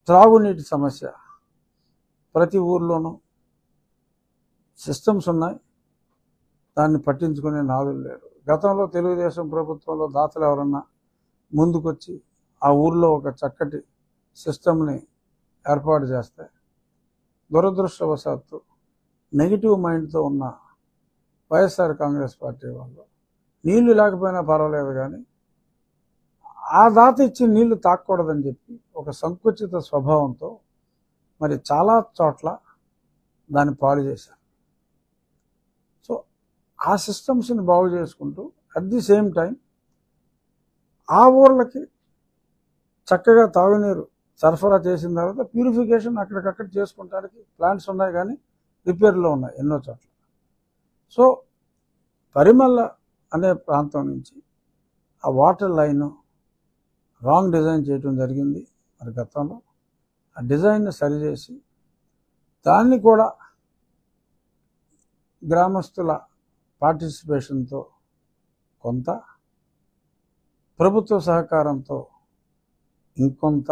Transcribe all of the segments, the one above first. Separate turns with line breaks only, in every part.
త్రాగునీటి సమస్య ప్రతి ఊర్లోనూ సిస్టమ్స్ ఉన్నాయి, దాన్ని పట్టించుకునే నాదులు లేరు. గతంలో తెలుగుదేశం ప్రభుత్వంలో దాతలు ఎవరన్నా ముందుకొచ్చి ఆ ఊర్లో ఒక చక్కటి సిస్టమ్ని ఏర్పాటు చేస్తే దురదృష్టవశాత్తు నెగిటివ్ మైండ్తో ఉన్న వైఎస్ఆర్ కాంగ్రెస్ పార్టీ వాళ్ళు నీళ్లు లేకపోయినా పర్వాలేదు కానీ ఆ దాత ఇచ్చి నీళ్లు తాకూడదని చెప్పి ఒక సంకుచిత స్వభావంతో మరి చాలా చోట్ల దాన్ని పాడు చేశారు. సో ఆ సిస్టమ్స్ని బాగు చేసుకుంటూ అట్ ది సేమ్ టైం ఆ ఊర్లకి చక్కగా తాగునీరు సరఫరా చేసిన తర్వాత ప్యూరిఫికేషన్ అక్కడికక్కడ చేసుకుంటానికి ప్లాంట్స్ ఉన్నాయి, కానీ రిపేర్లో ఉన్నాయి ఎన్నో చోట్ల. సో పరిమళ అనే ప్రాంతం నుంచి ఆ వాటర్ లైన్ రాంగ్ డిజైన్ చేయడం జరిగింది. మరి గతంలో ఆ డిజైన్ని సరిచేసి దాన్ని కూడా గ్రామస్తుల పార్టిసిపేషన్తో కొంత, ప్రభుత్వ సహకారంతో ఇంకొంత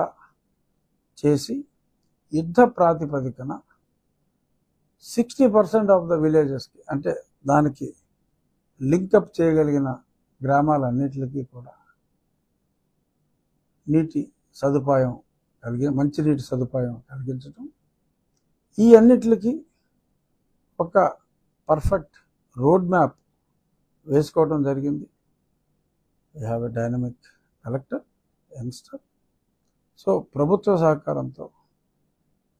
చేసి యుద్ధ ప్రాతిపదికన 60% ఆఫ్ ద విలేజెస్కి, అంటే దానికి లింకప్ చేయగలిగిన గ్రామాలన్నిటికీ కూడా నీటి సదుపాయం మంచినీటి సదుపాయం కలిగించడం, ఈ అన్నిటికీ ఒక పర్ఫెక్ట్ రోడ్ మ్యాప్ వేసుకోవడం జరిగింది. We have a dynamic collector, youngster. So ప్రభుత్వ సహకారంతో,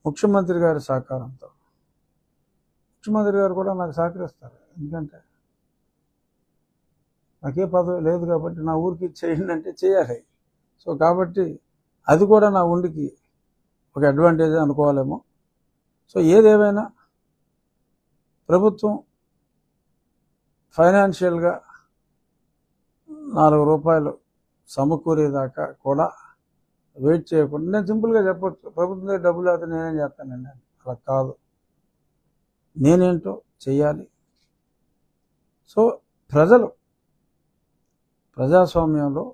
ముఖ్యమంత్రి గారి సహకారంతో, ముఖ్యమంత్రి గారు కూడా నాకు సహకరిస్తారు, ఎందుకంటే నాకే పదవి లేదు కాబట్టి నా ఊరికి చేయండి అంటే చేయాలి. సో కాబట్టి అది కూడా నా ఉండికి ఒక అడ్వాంటేజ్ అనుకోవాలేమో. సో ఏదేమైనా ప్రభుత్వం ఫైనాన్షియల్గా 4 రూపాయలు సమకూరేదాకా కూడా వెయిట్ చేయకుండా, నేను సింపుల్గా చెప్పొచ్చు, ప్రభుత్వం దగ్గర డబ్బులు అయితే నేనేం చేస్తానండి, అలా కాదు, నేనేంటో చెయ్యాలి. సో ప్రజాస్వామ్యంలో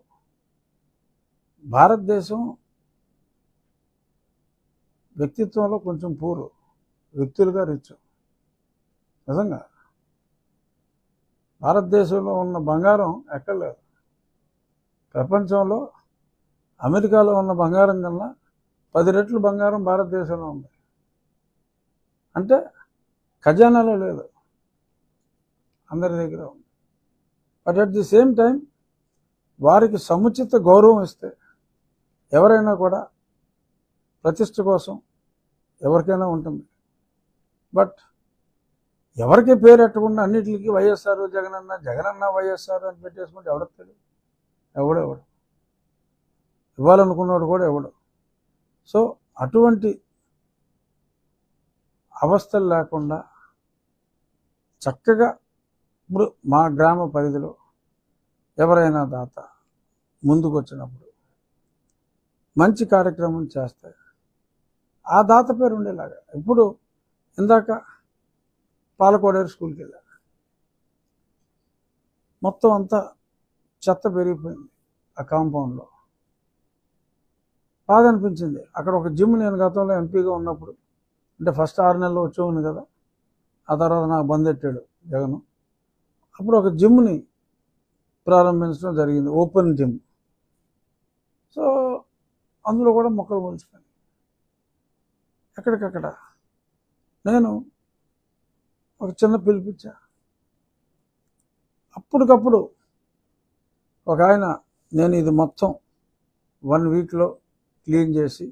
భారతదేశం వ్యక్తిత్వంలో కొంచెం పూరు, వ్యక్తులుగా రిచ్. నిజంగా భారతదేశంలో ఉన్న బంగారం ఎక్కడ లేదు. ప్రపంచంలో అమెరికాలో ఉన్న బంగారం కన్నా 10 రెట్లు బంగారం భారతదేశంలో ఉంది. అంటే ఖజానాలో లేదు, అందరి దగ్గర ఉంది. But at the same time వారికి సముచిత గౌరవం ఇస్తే ఎవరైనా కూడా ప్రతిష్ట కోసం ఎవరికైనా ఉంటుంది. బట్ ఎవరికి పేరు ఎట్టకుండా అన్నిటికీ వైఎస్ఆర్ జగనన్న, జగనన్న వైఎస్ఆర్ అని పెట్టేసుకుంటే ఎవరికి తెలియదు, ఎవడెవడు ఇవ్వాలనుకున్నాడు కూడా ఎవడు. సో అటువంటి అవస్థలు లేకుండా చక్కగా ఇప్పుడు మా గ్రామ పరిధిలో ఎవరైనా దాత ముందుకు వచ్చినప్పుడు మంచి కార్యక్రమం చేస్తే ఆ దాత పేరు ఉండేలాగా. ఇప్పుడు ఇందాక పాలకోడేరు స్కూల్కి వెళ్ళా, మొత్తం అంతా చెత్త పెరిగిపోయింది ఆ కాంపౌండ్లో. బాధ అనిపించింది. అక్కడ ఒక జిమ్, నేను గతంలో ఎంపీగా ఉన్నప్పుడు, అంటే ఫస్ట్ 6 నెలలు వచ్చేవాడిని కదా, ఆ తర్వాత నాకు బందెట్టాడు జగన్. అప్పుడు ఒక జిమ్ని ప్రారంభించడం జరిగింది, ఓపెన్ జిమ్. సో అందులో కూడా మొక్కలు మొలుచుకొని ఎక్కడికక్కడ నేను ఒక చిన్న పిలిపించా. అప్పటికప్పుడు ఒక ఆయన, నేను ఇది మొత్తం 1 వీక్లో క్లీన్ చేసి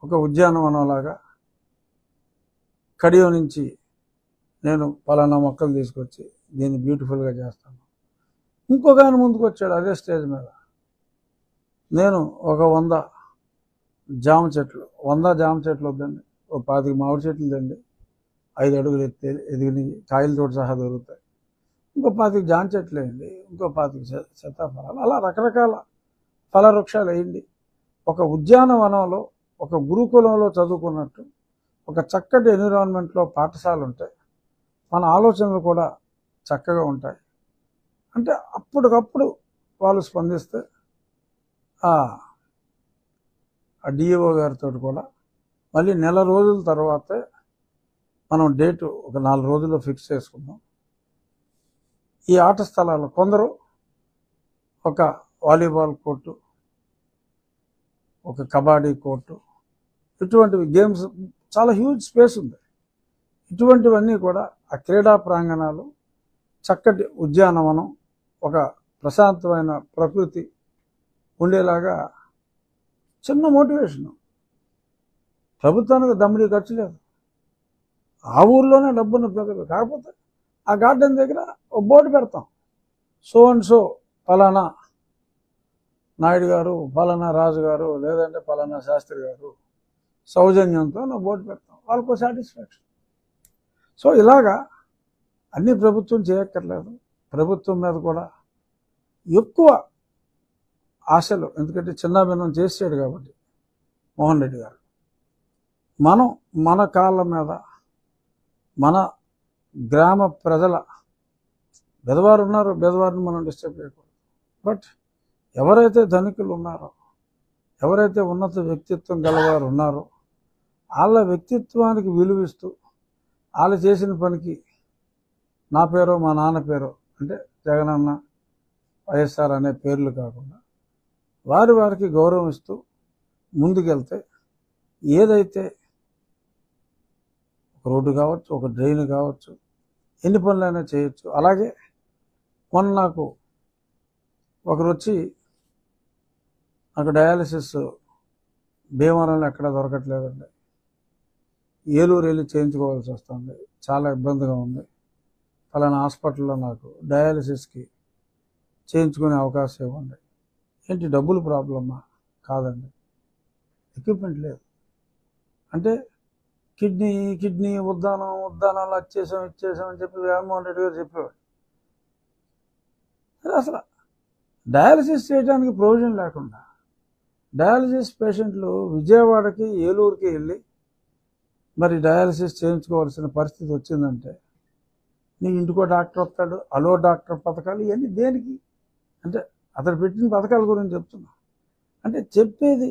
ఒక ఉద్యానవనంలాగా కడియం నుంచి నేను పలానా మొక్కలు తీసుకొచ్చి దీన్ని బ్యూటిఫుల్గా చేస్తాను. ఇంకొక ఆయన ముందుకు వచ్చాడు అదే స్టేజ్ మీద, నేను ఒక 100 జామ చెట్లు వద్దండి, ఒక 25 మామిడి చెట్లు తండి, 5 అడుగులు ఎదిగినాయి, కాయలతో సహా దొరుకుతాయి, ఇంకో 25 జామ చెట్లు వేయండి, ఇంకో 25 సీతాఫలాలు, అలా రకరకాల ఫల వృక్షాలు వేయండి. ఒక ఉద్యానవనంలో, ఒక గురుకులంలో చదువుకున్నట్టు ఒక చక్కటి ఎన్విరాన్మెంట్లో పాఠశాల ఉంటే మన ఆలోచనలు కూడా చక్కగా ఉంటాయి. అంటే అప్పటికప్పుడు వాళ్ళు స్పందిస్తే ఆ డిఈఓ గారితో కూడా మళ్ళీ నెల రోజుల తర్వాతే మనం డేటు ఒక 4 రోజుల్లో ఫిక్స్ చేసుకుందాం. ఈ ఆట స్థలాలు కొందరు ఒక వాలీబాల్ కోర్టు, ఒక కబడ్డీ కోర్టు, ఇటువంటివి గేమ్స్ చాలా హ్యూజ్ స్పేస్ ఉంది. ఇటువంటివన్నీ కూడా ఆ క్రీడా ప్రాంగణాలు, చక్కటి ఉద్యానవనం, ఒక ప్రశాంతమైన ప్రకృతి ఉండేలాగా చిన్న మోటివేషన్. ప్రభుత్వానికి దమ్ముడి ఖర్చు లేదు, ఆ ఊర్లోనే డబ్బున్న ప్రజలు. కాకపోతే ఆ గార్డెన్ దగ్గర ఒక బోర్డు పెడతాం, సో అండ్ సో పలానా నాయుడు గారు, పలానా రాజు గారు, లేదంటే పలానా శాస్త్రి గారు సౌజన్యంతో నా బోర్డు పెడతాం, వాళ్ళకు సాటిస్ఫాక్షన్. సో ఇలాగా అన్ని ప్రభుత్వం చేయక్కర్లేదు. ప్రభుత్వం మీద కూడా ఎక్కువ ఆశలు, ఎందుకంటే చిన్నాభిన్నం చేసాడు కాబట్టి మోహన్ రెడ్డి గారు. మనం మన కాళ్ళ మీద మన గ్రామ ప్రజల బెదవారు ఉన్నారు, బెదవారిని మనం డిస్టర్బ్ చేయకూడదు. బట్ ఎవరైతే ధనికులు ఉన్నారో, ఎవరైతే ఉన్నత వ్యక్తిత్వం గలవారు ఉన్నారో, వాళ్ళ వ్యక్తిత్వానికి విలువిస్తూ వాళ్ళు చేసిన పనికి నా పేరో మా నాన్న పేరో, అంటే జగనన్న, వైఎస్ఆర్ అనే పేర్లు కాకుండా వారికి గౌరవం ఇస్తూ ముందుకెళ్తే ఏదైతే ఒక రోడ్డు కావచ్చు, ఒక డ్రైన్ కావచ్చు, ఎన్ని పనులైనా చేయొచ్చు. అలాగే మొన్న నాకు ఒకరు వచ్చి నాకు డయాలసిస్ భీమవరంలో ఎక్కడా దొరకట్లేదండి, ఏలూరు వెళ్ళి చేయించుకోవాల్సి వస్తుంది, చాలా ఇబ్బందిగా ఉంది, ఫలానా హాస్పిటల్లో నాకు డయాలసిస్కి చేయించుకునే అవకాశం ఇవ్వండి. ఏంటి డబ్బులు ప్రాబ్లమా? కాదండి, ఎక్విప్మెంట్ లేదు. అంటే కిడ్నీ ఉద్దానాలు ఇచ్చేసామని చెప్పి జగన్మోహన్ రెడ్డి గారు చెప్పేవాడు. అసలు డయాలసిస్ చేయడానికి ప్రొవిజన్ లేకుండా డయాలసిస్ పేషెంట్లు విజయవాడకి, ఏలూరుకి వెళ్ళి మరి డయాలసిస్ చేయించుకోవాల్సిన పరిస్థితి వచ్చిందంటే, నీ ఇంటికో డాక్టర్ వస్తాడు, అలో డాక్టర్ పథకాలు, ఇవన్నీ దేనికి? అంటే అతను పెట్టిన పథకాల గురించి చెప్తున్నా. అంటే చెప్పేది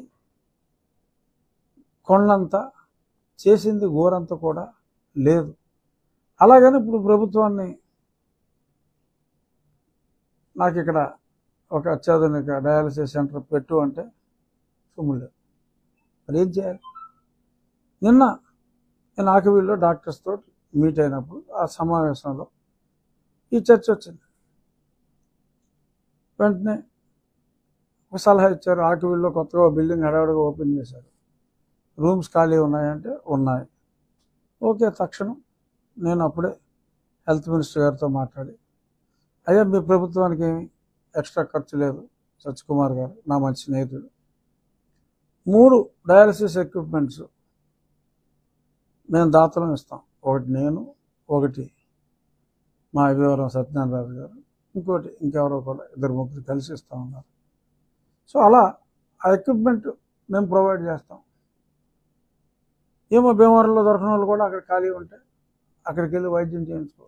కొండంత, చేసింది గోరంత కూడా లేదు. అలాగని ఇప్పుడు ప్రభుత్వాన్ని నాకు ఇక్కడ ఒక అత్యాధునిక డయాలసిస్ సెంటర్ పెట్టు అంటే సొమ్ము లేదు. మరి ఏం చేయాలి? నిన్న నేను ఆకివీడులో డాక్టర్స్తో మీట్ అయినప్పుడు ఆ సమావేశంలో ఈ చర్చ వచ్చింది. వెంటనే ఒక సలహా ఇచ్చారు. ఆకివీడులో కొత్తగా బిల్డింగ్ హడావుడిగా ఓపెన్ చేశారు, రూమ్స్ ఖాళీ ఉన్నాయంటే ఉన్నాయి. ఓకే, తక్షణం నేను అప్పుడే హెల్త్ మినిస్టర్ గారితో మాట్లాడి, అయ్యా మీ ప్రభుత్వానికి ఏమి ఎక్స్ట్రా ఖర్చు లేదు, సత్యకుమార్ గారు నా మంచి స్నేహితుడు, 3 డయాలసిస్ ఎక్విప్మెంట్స్ మేము దాతలం ఇస్తాం. ఒకటి నేను, ఒకటి మా అభివరం సత్యనారాయణ గారు, ఇంకోటి ఇంకెవరో కూడా 2-3 కలిసి ఇస్తా ఉన్నారు. సో అలా ఆ ఎక్విప్మెంట్ మేము ప్రొవైడ్ చేస్తాం. ఏమో భీమవరంలో దొరకని వాళ్ళు కూడా అక్కడ ఖాళీ ఉంటే అక్కడికి వెళ్ళి వైద్యం చేయించుకో.